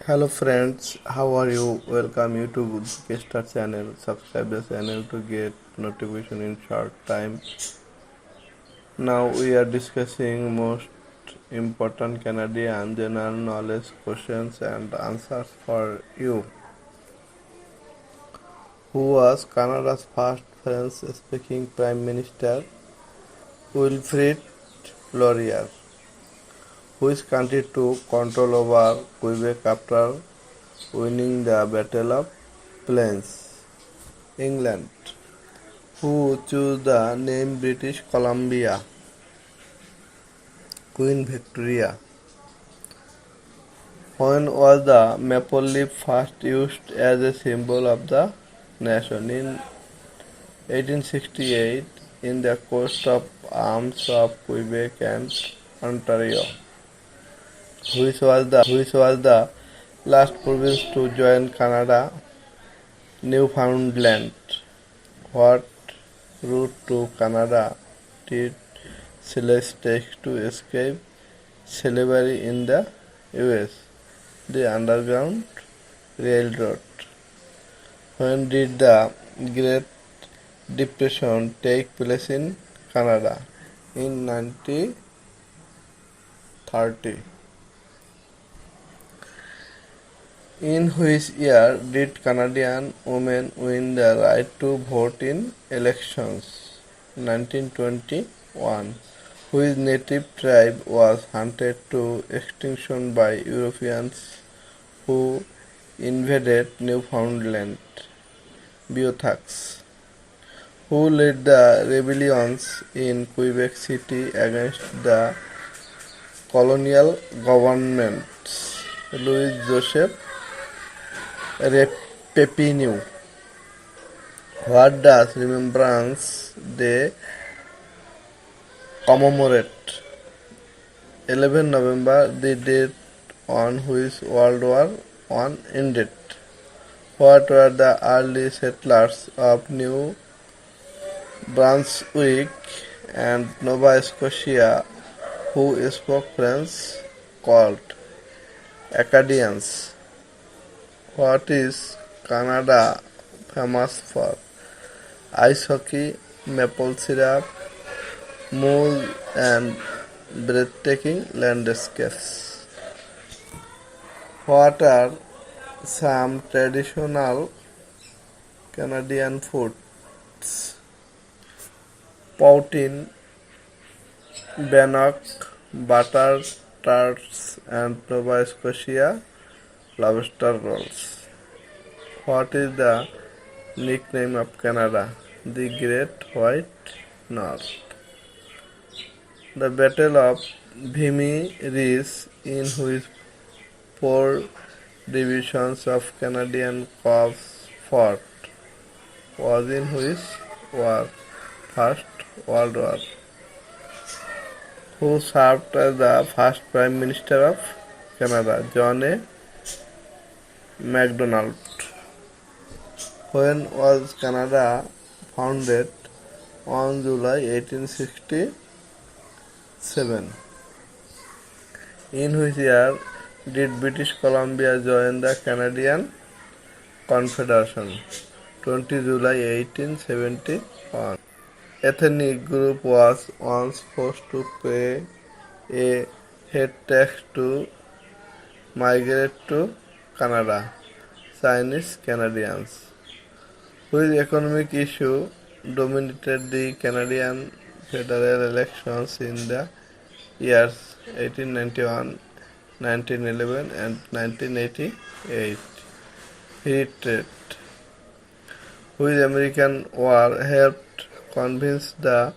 Hello friends, how are you? Welcome you to Star channel. Subscribe the channel to get notification in short time. Now we are discussing most important Canadian general knowledge questions and answers for you. Who was Canada's first French-speaking Prime Minister? Wilfrid Laurier. Which country took control over Quebec after winning the Battle of Plains? England. Who chose the name British Columbia? Queen Victoria. When was the maple leaf first used as a symbol of the nation? In 1868 in the coat of arms of Quebec and Ontario. Which was the last province to join Canada? Newfoundland. What route to Canada did slaves take to escape slavery in the US? The Underground Railroad. When did the Great Depression take place in Canada? In 1930. In which year did Canadian women win the right to vote in elections? 1921. Which native tribe was hunted to extinction by Europeans who invaded Newfoundland? Beothuks. Who led the rebellions in Quebec City against the colonial governments? Louis Joseph Papineau. What does Remembrance Day commemorate? 11 November, the date on which World War I ended. What were the early settlers of New Brunswick and Nova Scotia who spoke French called? Acadians. What is Canada famous for? Ice hockey, maple syrup, moose and breathtaking landscapes. What are some traditional Canadian foods? Poutine, bannock, butter tarts and Nova Scotia lobster rolls. What is the nickname of Canada? The Great White North. The Battle of Vimy Ridge, in which four divisions of Canadian Corps fought, was in which war? First World War. Who served as the first Prime Minister of Canada? John A. Macdonald. When was Canada founded? On July 1867. In which year did British Columbia join the Canadian Confederation? 20 July 1871. Ethnic group was once forced to pay a head tax to migrate to Canada. Chinese Canadians. Which economic issue dominated the Canadian federal elections in the years 1891, 1911 and 1988? Free trade. Which American war helped convince the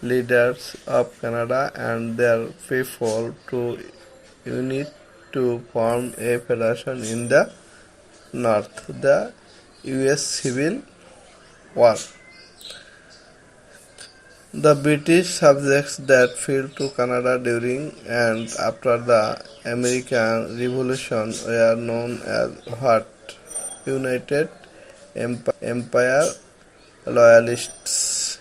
leaders of Canada and their people to unite to form a federation in the North? The US Civil War. The British subjects that fled to Canada during and after the American Revolution were known as what? United Empire Loyalists.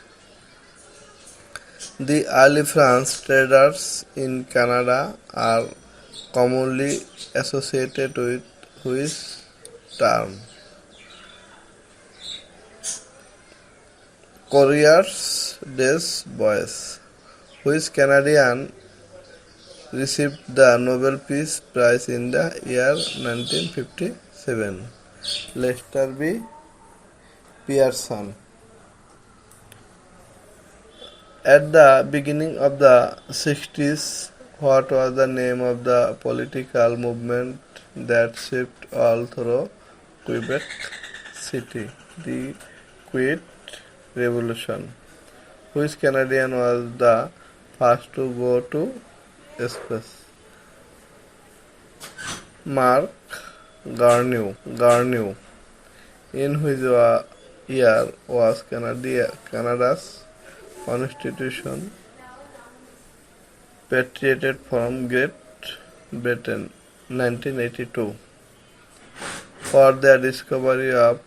The early French traders in Canada are commonly associated with which term? Courier's des Bois. Which Canadian received the Nobel Peace Prize in the year 1957? Lester B. Pearson. At the beginning of the 60s, what was the name of the political movement that swept all through Quebec City? The Quit Revolution. Which Canadian was the first to go to space? Mark Garneau. In which year was Canada's constitution patriated from Great Britain? 1982. For the discovery of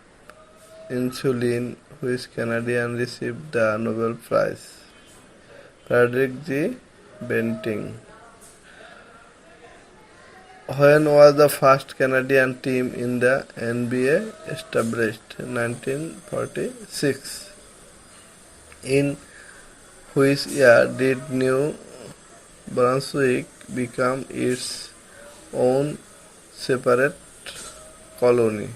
insulin, which Canadian received the Nobel Prize? Frederick G. Banting. When was the first Canadian team in the NBA established? 1946. In which year did New Brunswick become its own separate colony?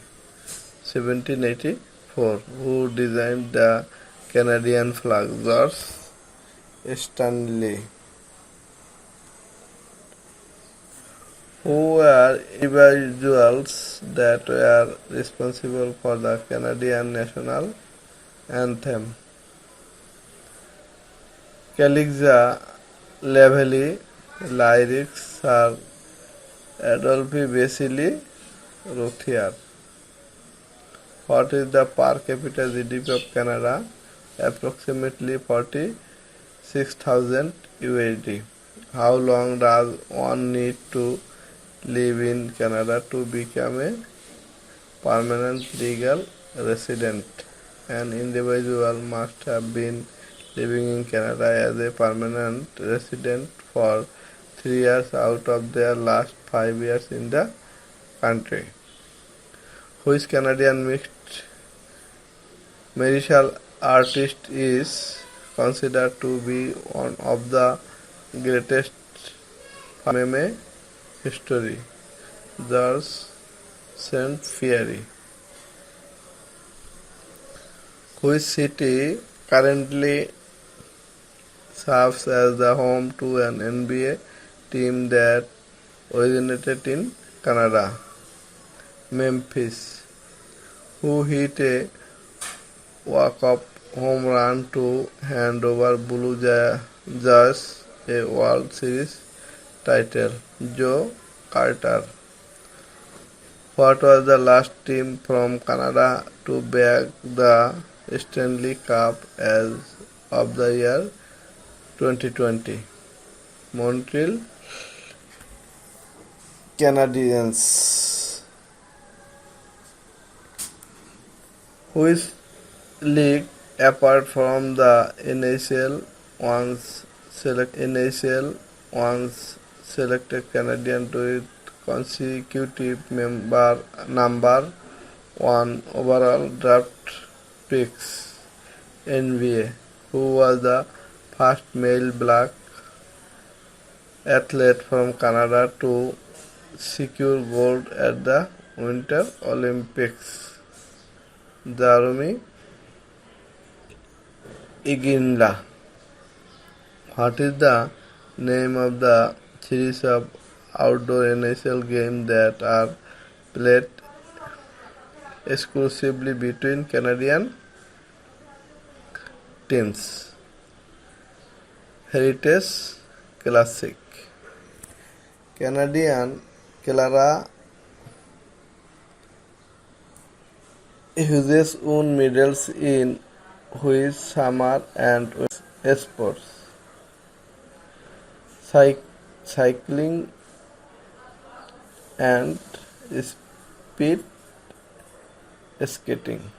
1784. Who designed the Canadian flag? George Stanley. Who were individuals that were responsible for the Canadian national anthem? Calixa Lavely. Lyrics are Adolphe Vasily Rothier. What is the per capita GDP of Canada? Approximately 46,000 USD. How long does one need to live in Canada to become a permanent legal resident? An individual must have been living in Canada as a permanent resident for 3 years out of their last 5 years in the country. Which Canadian mixed martial artist is considered to be one of the greatest MMA history? George St. Pierre. Which city currently serves as the home to an NBA team that originated in Canada? Memphis. Who hit a walk-up home run to hand over Blue Jays a World Series title? Joe Carter. What was the last team from Canada to bag the Stanley Cup as of the year 2020? Montreal Canadiens. Which league, apart from the NHL, once selected Canadian to its consecutive number one overall draft picks? NBA. Who was the first male black athlete from Canada to secure gold at the Winter Olympics? Jeremy Iginla. What is the name of the series of outdoor NHL games that are played exclusively between Canadian teams? Heritage Classic. Canadian Clara Hughes won medals in which summer and winter sports? Cycling and speed skating.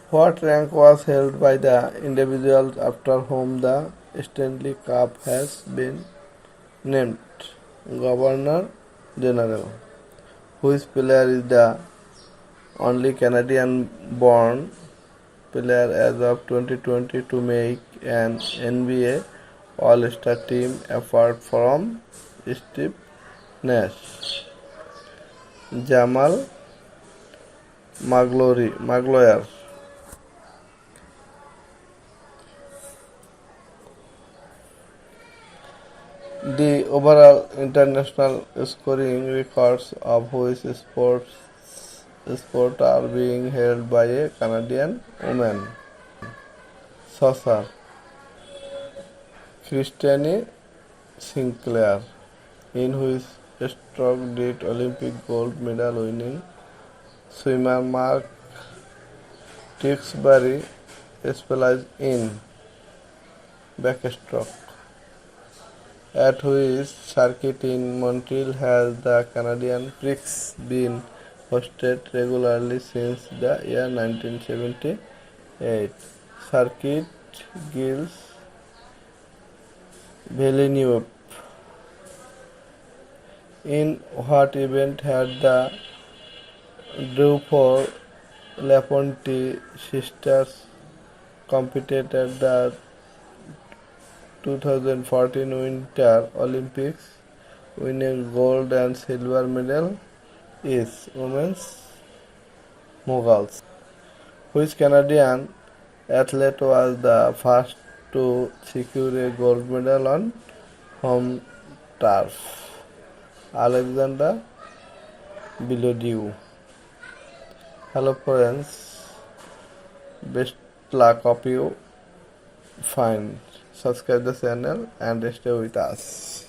What rank was held by the individuals after whom the Stanley Cup has been named? Governor General. Which player is the only Canadian born player as of 2020 to make an NBA All Star team apart from Steve Nash? Jamal Magloire. The overall international scoring records of which sport are being held by a Canadian woman. Soccer. Christiane Sinclair, in which stroke did Olympic gold medal winning swimmer Mark Tewksbury specialized in backstroke. At which circuit in Montreal has the Canadian Prix been hosted regularly since the year 1978? Circuit Gilles Villeneuve. In what event had the Dufour Laponti sisters competed at the 2014 Winter Olympics, winning gold and silver medal is women's moguls. Which Canadian athlete was the first to secure a gold medal on home turf? Alexander Bilodeau. Hello friends, best luck of you find. Subscribe the channel and stay with us.